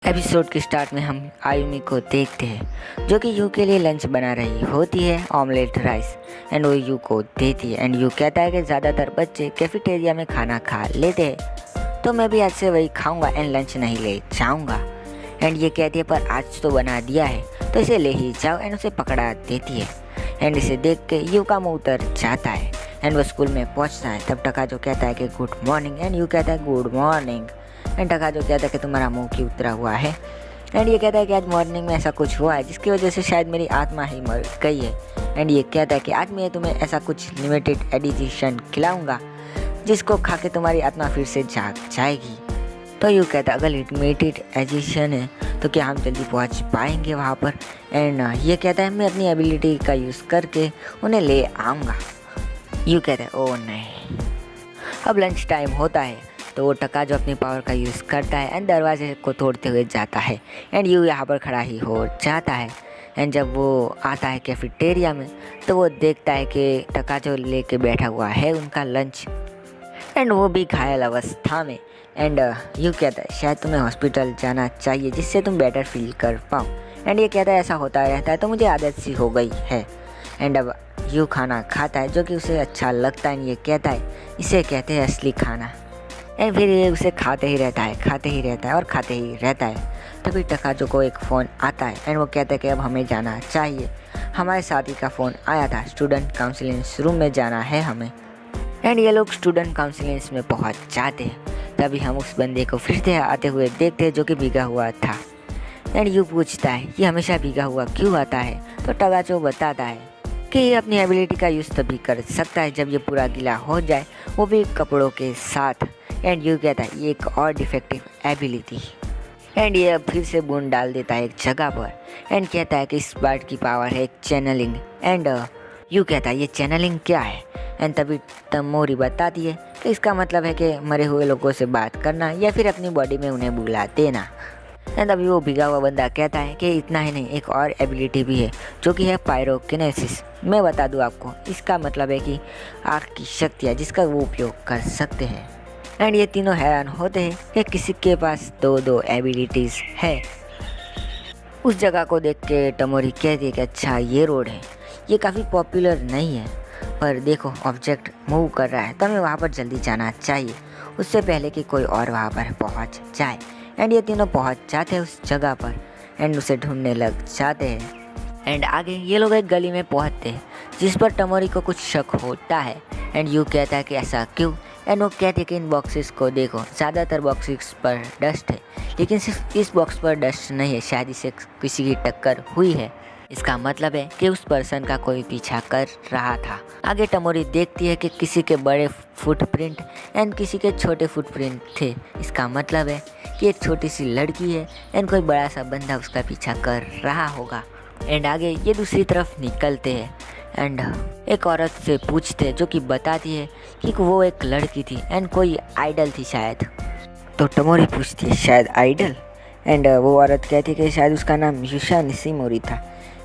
Episode के start में हम आयुमी को देखते हैं जो कि यू के लिए लंच बना रही होती है, ऑमलेट राइस, एंड वो यू को देती है। एंड यू कहता है कि ज़्यादातर बच्चे कैफेटेरिया में खाना खा लेते हैं, तो मैं भी आज से वही खाऊंगा एंड लंच नहीं ले जाऊंगा। एंड ये कहती है पर आज तो बना दिया है तो इसे ले ही जाओ, एंड उसे पकड़ा देती है। एंड इसे देख के यू का मुँह उतर जाता है एंड वो स्कूल में पहुँचता है। तब टका जो कहता है कि गुड मॉर्निंग, एंड यू कहता है गुड मॉर्निंग। एंड टका जो कहता है कि तुम्हारा मुंह क्यों उतरा हुआ है। एंड ये कहता है कि आज मॉर्निंग में ऐसा कुछ हुआ है जिसकी वजह से शायद मेरी आत्मा ही मर गई है। एंड ये कहता है कि आज मैं तुम्हें ऐसा कुछ लिमिटेड एडिशन खिलाऊंगा जिसको खा के तुम्हारी आत्मा फिर से जाग जाएगी। तो यू कहता है अगर लिमिटेड एडिशन है तो क्या हम जल्दी पहुंच पाएंगे वहाँ पर। एंड ये कहता है मैं अपनी एबिलिटी का यूज़ करके उन्हें ले आऊँगा। यू कहता है ओह नहीं। अब लंच टाइम होता है तो वो टका जो अपनी पावर का यूज़ करता है एंड दरवाजे को तोड़ते हुए जाता है। एंड यू यहाँ पर खड़ा ही हो जाता है। एंड जब वो आता है कैफेटेरिया में तो वो देखता है कि टका जो लेके बैठा हुआ है उनका लंच, एंड वो भी घायल अवस्था में। एंड यू कहता है शायद तुम्हें हॉस्पिटल जाना चाहिए जिससे तुम बेटर फील कर पाओ। एंड ये कहता है ऐसा होता रहता है तो मुझे आदत सी हो गई है। एंड अब यू खाना खाता है जो कि उसे अच्छा लगता है। ये कहता है इसे कहते हैं असली खाना। एंड फिर ये उसे खाते ही रहता है और खाते ही रहता है। तभी टका जो को एक फ़ोन आता है एंड वो कहता है कि अब हमें जाना चाहिए, हमारे साथी का फ़ोन आया था, स्टूडेंट काउंसिलिंग रूम में जाना है हमें। एंड ये लोग स्टूडेंट काउंसिलिंग में पहुंच जाते हैं। तभी हम उस बंदे को फिर से आते हुए देखते हैं जो कि भीगा हुआ था। एंड यू पूछता है ये हमेशा भीगा हुआ क्यों आता है। तो टका जो बताता है कि ये अपनी एबिलिटी का यूज़ तभी कर सकता है जब ये पूरा गीला हो जाए, वो भी कपड़ों के साथ। एंड यू कहता है ये एक और डिफेक्टिव एबिलिटी। एंड ये अब फिर से बूंद डाल देता है एक जगह पर एंड कहता है कि इस बार की पावर है एक चैनलिंग। एंड यू कहता है ये चैनलिंग क्या है। एंड तभी तमोरी बताती है कि इसका मतलब है कि मरे हुए लोगों से बात करना या फिर अपनी बॉडी में उन्हें बुला देना। एंड अभी वो भीगा हुआ बंदा कहता है कि इतना ही नहीं, एक और एबिलिटी भी है जो कि है पायरोकिनेसिस। मैं बता दूं आपको, इसका मतलब है कि आग की शक्ति है जिसका वो उपयोग कर सकते हैं। एंड ये तीनों हैरान होते हैं कि किसी के पास दो एबिलिटीज़ है। उस जगह को देख के टमोरी कहती है कि अच्छा ये रोड है, ये काफ़ी पॉपुलर नहीं है, पर देखो ऑब्जेक्ट मूव कर रहा है तो हमें वहाँ पर जल्दी जाना चाहिए उससे पहले कि कोई और वहाँ पर पहुँच जाए। एंड ये तीनों पहुँच जाते हैं उस जगह पर एंड उसे ढूंढने लग जाते हैं। एंड आगे ये लोग एक गली में पहुँचते हैं जिस पर टमोरी को कुछ शक होता है। एंड यू कहता है कि ऐसा क्यों। एंड वो कहते हैं कि इन बॉक्सेस को देखो, ज़्यादातर बॉक्सेस पर डस्ट है, लेकिन सिर्फ इस बॉक्स पर डस्ट नहीं है, शायद इसे किसी की टक्कर हुई है। इसका मतलब है कि उस पर्सन का कोई पीछा कर रहा था। आगे टमोरी देखती है कि किसी के बड़े फुटप्रिंट एंड किसी के छोटे फुटप्रिंट थे। इसका मतलब है कि एक छोटी सी लड़की है एंड कोई बड़ा सा बंदा उसका पीछा कर रहा होगा। एंड आगे ये दूसरी तरफ निकलते हैं एंड एक औरत से पूछते हैं जो कि बताती है कि वो एक लड़की थी एंड कोई आइडल थी शायद। तो टमोरी पूछती है शायद आइडल। एंड वो औरत कहती है कि शायद उसका नाम युशा निशिमोरी था।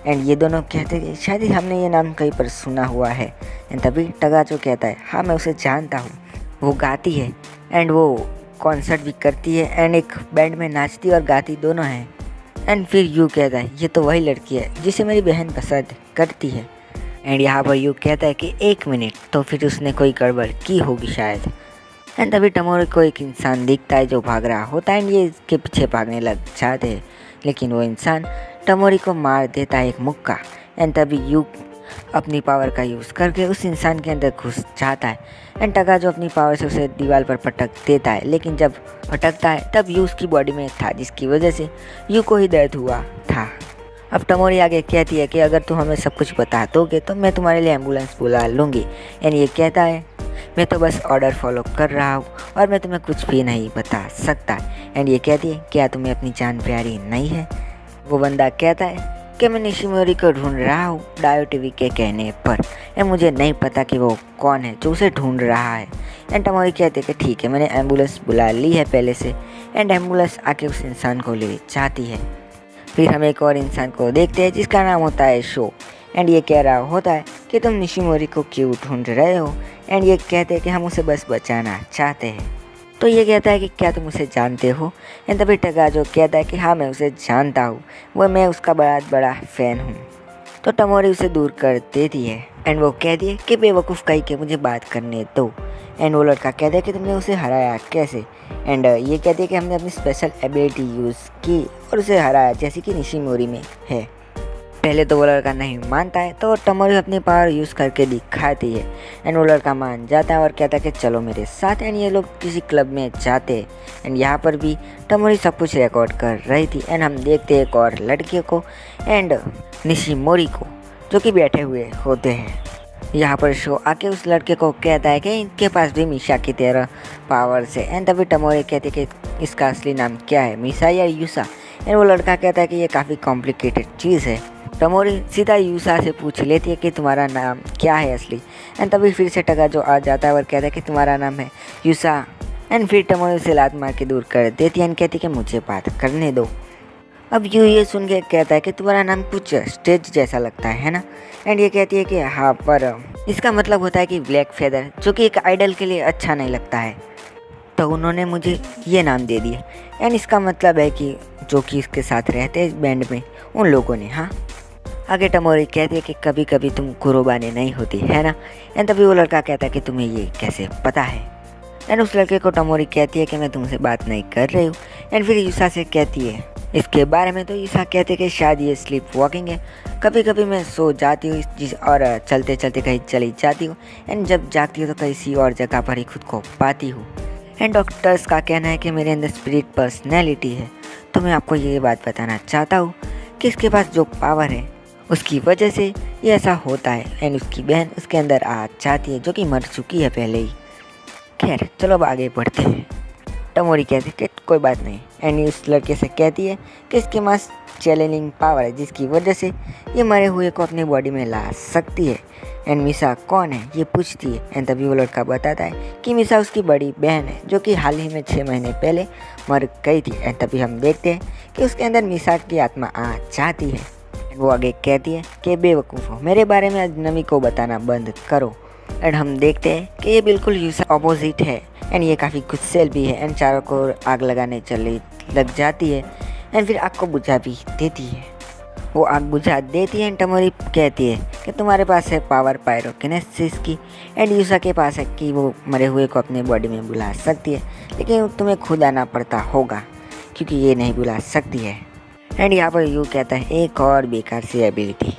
एंड ये दोनों कहते हैं कि शायद हमने ये नाम कहीं पर सुना हुआ है। एंड तभी टगा जो कहता है हाँ मैं उसे जानता हूँ, वो गाती है एंड वो कॉन्सर्ट भी करती है एंड एक बैंड में नाचती और गाती दोनों हैं। एंड फिर यू कहता है ये तो वही लड़की है जिसे मेरी बहन पसंद करती है। एंड यहाँ पर यू कहता है कि 1 मिनट, तो फिर उसने कोई गड़बड़ की होगी शायद। एंड तभी टमोरी को एक इंसान दिखता है जो भाग रहा होता है एंड ये इसके पीछे भागने लग जाते हैं, लेकिन वो इंसान टमोरी को मार देता है एक मुक्का। एंड तभी यू अपनी पावर का यूज़ करके उस इंसान के अंदर घुस जाता है एंड टका जो अपनी पावर से उसे दीवार पर पटक देता है, लेकिन जब पटकता है तब यू उसकी बॉडी में था जिसकी वजह से यू को ही दर्द हुआ था। अब टमोरी आगे कहती है कि अगर तुम हमें सब कुछ बता दोगे तो मैं तुम्हारे लिए एम्बुलेंस बुला लूँगी। एंड ये कहता है मैं तो बस ऑर्डर फॉलो कर रहा हूँ और मैं तुम्हें कुछ भी नहीं बता सकता। एंड ये कहती है क्या तुम्हें अपनी जान प्यारी नहीं है। वो बंदा कहता है कि मैं निशिमोरी को ढूंढ रहा हूँ डायो टीवी के कहने पर, एंड मुझे नहीं पता कि वो कौन है जो उसे ढूंढ रहा है। एंड टमोरी कहते कि ठीक है मैंने एम्बुलेंस बुला ली है पहले से। एंड एम्बुलेंस आके उस इंसान को ले जाती है। फिर हम एक और इंसान को देखते हैं जिसका नाम होता है शो। एंड ये कह रहा होता है कि तुम निशिमोरी को क्यों ढूंढ रहे हो। एंड ये कहते हैं कि हम उसे बस बचाना चाहते हैं। तो ये कहता है कि क्या तुम उसे जानते हो। एंड तभी टगाजो कहता है कि हाँ मैं उसे जानता हूँ, मैं उसका बहुत बड़ा फ़ैन हूँ। तो टमोरी उसे दूर कर देती है एंड वो कहती है कि बेवकूफ़ कहीं के मुझे बात करने दो। एंड वो लड़का कहता है कि तुमने उसे हराया कैसे। एंड ये कहती है कि हमने अपनी स्पेशल एबिलिटी यूज़ की और उसे हराया, जैसे कि निशिमोरी में है। पहले तो वो लड़का नहीं मानता है, तो टमोरी अपनी पावर यूज़ करके दिखाती है एंड वो लड़का मान जाता है और कहता है कि चलो मेरे साथ। एंड ये लोग किसी क्लब में जाते हैं एंड यहाँ पर भी टमोरी सब कुछ रिकॉर्ड कर रही थी। एंड हम देखते हैं एक और लड़के को एंड निशिमोरी को जो कि बैठे हुए होते हैं। यहाँ पर शो आके उस लड़के को कहता है कि इनके पास भी मिशा की तरह पावर्स है। एंड तभी टमोरी कहती है कि इसका असली नाम क्या है, मिशा या यूसा। एंड वो लड़का कहता है कि ये काफ़ी कॉम्प्लिकेटेड चीज़ है। टमोरी सीधा यूसा से पूछ लेती है कि तुम्हारा नाम क्या है असली। एंड तभी फिर से टगाजो आ जाता है और कहता है कि तुम्हारा नाम है यूसा। एंड फिर टमोरी उसे लात मार के दूर कर देती है एंड कहती है कि मुझे बात करने दो। अब यू ये सुन के कहता है कि तुम्हारा नाम कुछ स्टेज जैसा लगता है ना। एंड ये कहती है कि हाँ, पर इसका मतलब होता है कि ब्लैक फेदर, जो कि एक आइडल के लिए अच्छा नहीं लगता है, तो उन्होंने मुझे ये नाम दे दिया। एंड इसका मतलब है कि जो कि इसके साथ रहते हैं बैंड में उन लोगों ने। हाँ, आगे टमोरी कहती है कि कभी कभी तुम कुर्बानी नहीं होती है ना। एंड तभी वो लड़का कहता है कि तुम्हें ये कैसे पता है। एंड उस लड़के को टमोरी कहती है कि मैं तुमसे बात नहीं कर रही हूँ। एंड फिर यूसा से कहती है इसके बारे में, तो यूसा कहते हैं कि शायद ये स्लीप वॉकिंग है, कभी कभी मैं सो जाती हूँ और चलते चलते कहीं चली जाती हूँ। एंड जब जागती हूँ तो किसी और जगह पर ही खुद को पाती हूँ। एंड डॉक्टर्स का कहना है कि मेरे अंदर स्पिरिट पर्सनैलिटी है। तो मैं आपको ये बात बताना चाहता हूँ कि इसके पास जो पावर है उसकी वजह से ये ऐसा होता है। एंड उसकी बहन उसके अंदर आ जाती है जो कि मर चुकी है पहले ही। खैर चलो अब आगे बढ़ते हैं। टमोरी कहती है कि कोई बात नहीं। एंड उस लड़के से कहती है कि इसके पास चैलेंजिंग पावर है जिसकी वजह से ये मरे हुए को अपनी बॉडी में ला सकती है। एंड मिशा कौन है ये पूछती है। एंड तभी वो लड़का बताता है कि मिशा उसकी बड़ी बहन है जो कि हाल ही में 6 महीने पहले मर गई थी। एंड तभी हम देखते हैं कि उसके अंदर मिशा की आत्मा आ जाती है। वो आगे कहती है कि बेवकूफ़ हो, मेरे बारे में अजनबी को बताना बंद करो। एंड हम देखते हैं कि ये बिल्कुल यूसा ऑपोजिट है एंड ये काफ़ी गुस्सेल भी है। एंड चारों को आग लगाने चली लग जाती है एंड फिर आग को बुझा भी देती है। वो आग बुझा देती है एंड टमोरी कहती है कि तुम्हारे पास है पावर पायरोकिनेसिस की। एंड यूसा के पास है कि वो मरे हुए को अपने बॉडी में बुला सकती है, लेकिन तुम्हें खुद आना पड़ता होगा क्योंकि ये नहीं बुला सकती है। एंड यहाँ पर यू कहता है एक और बेकार सी एबिलिटी।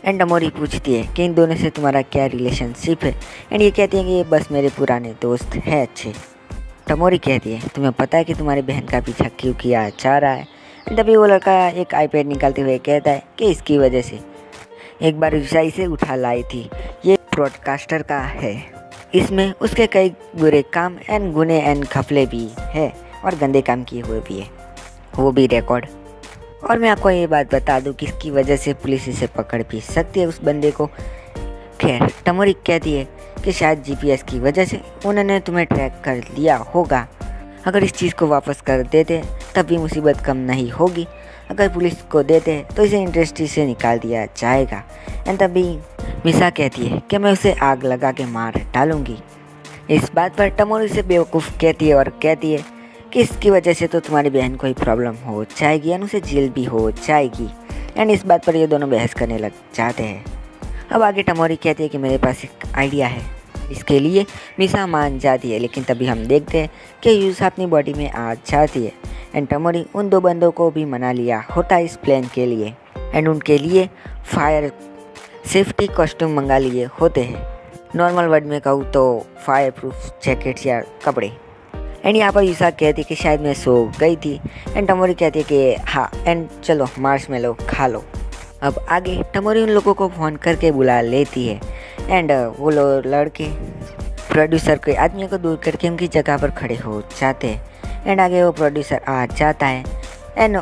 एंड टमोरी पूछती है कि इन दोनों से तुम्हारा क्या रिलेशनशिप है। एंड ये कहती है कि ये बस मेरे पुराने दोस्त हैं अच्छे। टमोरी कहती है तुम्हें पता है कि तुम्हारी बहन का पीछा क्यों किया जा रहा है। एंड तभी वो लड़का एक आईपैड निकालते हुए कहता है कि इसकी वजह से एक बार यूसा इसे उठा लाई थी, ये ब्रॉडकास्टर का है, इसमें उसके कई बुरे काम एंड गुने एंड घपले भी है और गंदे काम किए हुए भी है, वो भी रिकॉर्ड। और मैं आपको ये बात बता दूं कि इसकी वजह से पुलिस इसे पकड़ भी सकती है उस बंदे को। खैर टमोरी कहती है कि शायद जीपीएस की वजह से उन्होंने तुम्हें ट्रैक कर लिया होगा। अगर इस चीज़ को वापस कर देते तब भी मुसीबत कम नहीं होगी। अगर पुलिस को देते तो इसे इंडस्ट्री से निकाल दिया जाएगा। एंड तभी मिशा कहती है कि मैं उसे आग लगा के मार डालूंगी। इस बात पर टमोरी से बेवकूफ़ कहती है और कहती है कि इसकी वजह से तो तुम्हारी बहन को ही प्रॉब्लम हो जाएगी एंड उसे जेल भी हो जाएगी। एंड इस बात पर ये दोनों बहस करने लग जाते हैं। अब आगे टमोरी कहती है कि मेरे पास एक आइडिया है। इसके लिए मिशा मान जाती है, लेकिन तभी हम देखते हैं कि यूसा अपनी बॉडी में आ जाती है। एंड टमोरी उन 2 बंदों को भी मना लिया होता है इस प्लान के लिए एंड उनके लिए फायर सेफ्टी कॉस्ट्यूम मंगा लिए होते हैं। नॉर्मल वर्ड में कहूँ तो फायर प्रूफ जैकेट्स या कपड़े। एंड यहाँ पर यूसा कहती है कि शायद मैं सो गई थी। एंड टमोरी कहती है कि हाँ, एंड चलो मार्शमेलो खा लो। अब आगे टमोरी उन लोगों को फ़ोन करके बुला लेती है एंड वो लड़के प्रोड्यूसर के आदमी को दूर करके उनकी जगह पर खड़े हो जाते हैं। एंड आगे वो प्रोड्यूसर आ जाता है एंड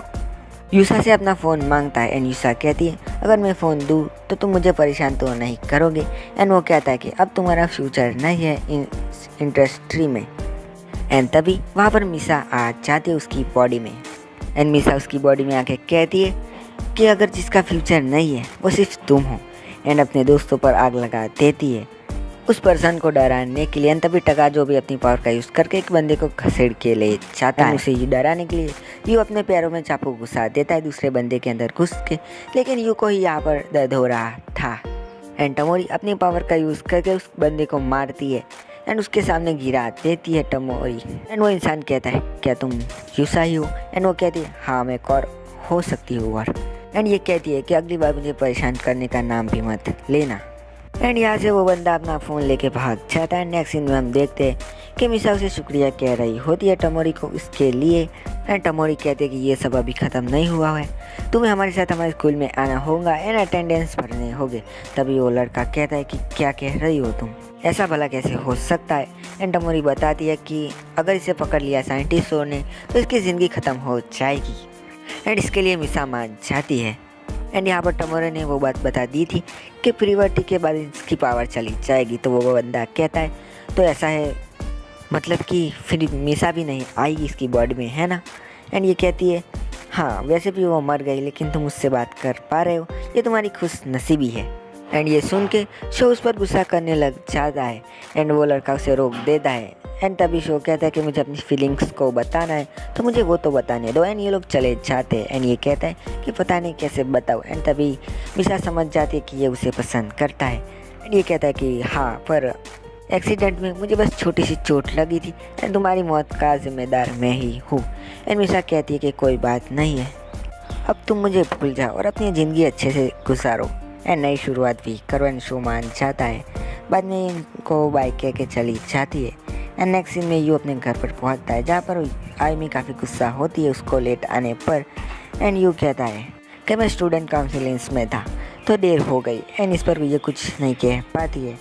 यूसा से अपना फ़ोन मांगता है। एंड यूसा कहती है अगर मैं फ़ोन दूँ तो तुम मुझे परेशान तो नहीं करोगे। एंड वो कहता है कि अब तुम्हारा फ्यूचर नहीं है इस इंडस्ट्री में। एंड तभी वहाँ पर मिशा आ जाती है उसकी बॉडी में। एंड मिशा उसकी बॉडी में आके कहती है कि अगर जिसका फ्यूचर नहीं है वो सिर्फ तुम हो। एंड अपने दोस्तों पर आग लगा देती है। उस पर्सन को डराने के लिए। तभी टका जो भी अपनी पावर का यूज़ करके एक बंदे को घसीट के ले जाता है। उसे डराने के लिए यू अपने पैरों में चाकू घुसा देता है दूसरे बंदे के अंदर घुस के, लेकिन यू को ही यहाँ पर दर्द हो रहा था। एंड टमोरी अपनी पावर का यूज़ करके उस बंदे को मारती है एंड उसके सामने गिरा देती है टमोरी। एंड वो इंसान कहता है क्या तुम यूसाही हो? एंड वो कहती है हाँ मैं एक और हो सकती हूँ और। एंड ये कहती है कि अगली बार मुझे परेशान करने का नाम भी मत लेना। एंड यहाँ से वो बंदा अपना फ़ोन लेके भाग जाता है। नेक्स्ट सीन में हम देखते हैं कि मिसा उसे शुक्रिया कह रही होती है टमोरी को इसके लिए। एंड टमोरी कहते हैं कि ये सब अभी ख़त्म नहीं हुआ है, तुम्हें हमारे साथ हमारे स्कूल में आना होगा एंड अटेंडेंस भरने होंगे। तभी वो लड़का कहता है कि क्या कह रही हो तुम, ऐसा भला कैसे हो सकता है? एंड टमोरी बताती है कि अगर इसे पकड़ लिया साइंटिस्टों ने तो इसकी ज़िंदगी ख़त्म हो जाएगी। एंड इसके लिए मिसा मान जाती है। एंड यहाँ पर टमोरी ने वो बात बता दी थी कि प्रीवर्टी के बाद इसकी पावर चली जाएगी। तो वो बंदा कहता है तो ऐसा है मतलब कि फिर मिसा भी नहीं आएगी इसकी बॉडी में, है ना? एंड ये कहती है हाँ वैसे भी वो मर गई लेकिन तुम उससे बात कर पा रहे हो, ये तुम्हारी खुश नसीबी है। एंड ये सुन के शो उस पर गुस्सा करने लग जाता है एंड वो लड़का उसे रोक देता है। एंड तभी शो कहता है कि मुझे अपनी फीलिंग्स को बताना है तो मुझे वो तो बताने दो। एंड ये लोग चले जाते हैं। एंड ये कहता है कि पता नहीं कैसे बताओ। एंड तभी मिसा समझ जाती है कि ये उसे पसंद करता है। एंड ये कहता है कि हाँ पर एक्सीडेंट में मुझे बस छोटी सी चोट लगी थी एंड तुम्हारी मौत का जिम्मेदार मैं ही हूँ। एंड मिसा कहती है कि कोई बात नहीं है, अब तुम मुझे भूल जाओ और अपनी ज़िंदगी अच्छे से गुजारो एंड नई शुरुआत भी करो। एंड शो मान जाता है। बाद में इनको बाइक कह के चली जाती है। एंड नेक्स्ट सीन में यू अपने घर पर पहुंचता है जहाँ पर आयमी काफ़ी गुस्सा होती है उसको लेट आने पर। एंड यू कहता है कि मैं स्टूडेंट काउंसिलिंग्स में था तो देर हो गई। एंड इस पर ये कुछ नहीं कह पाती है।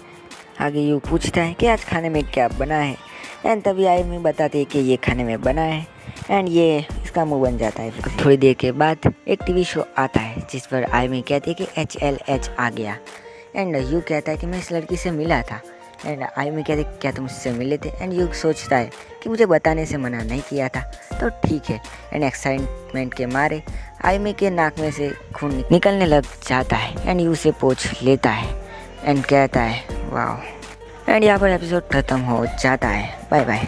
आगे यू पूछता है कि आज खाने में क्या बना है। एंड तभी आयमी बताती है कि ये खाने में बना है। एंड ये इसका मुंह बन जाता है। फिर थोड़ी देर के बाद एक टीवी शो आता है जिस पर आयमी कहती है कि HLH आ गया। एंड यू कहता है कि मैं इस लड़की से मिला था। एंड आयमी कहती है क्या तुम इससे मिले थे? एंड यू सोचता है कि मुझे बताने से मना नहीं किया था तो ठीक है। एंड एक्साइटमेंट के मारे आयमी के नाक में से खून निकलने लग जाता है। एंड यू उसे पोंछ लेता है एंड कहता है वाह। एंड यहाँ पर एपिसोड ख़त्म हो जाता है। Bye bye.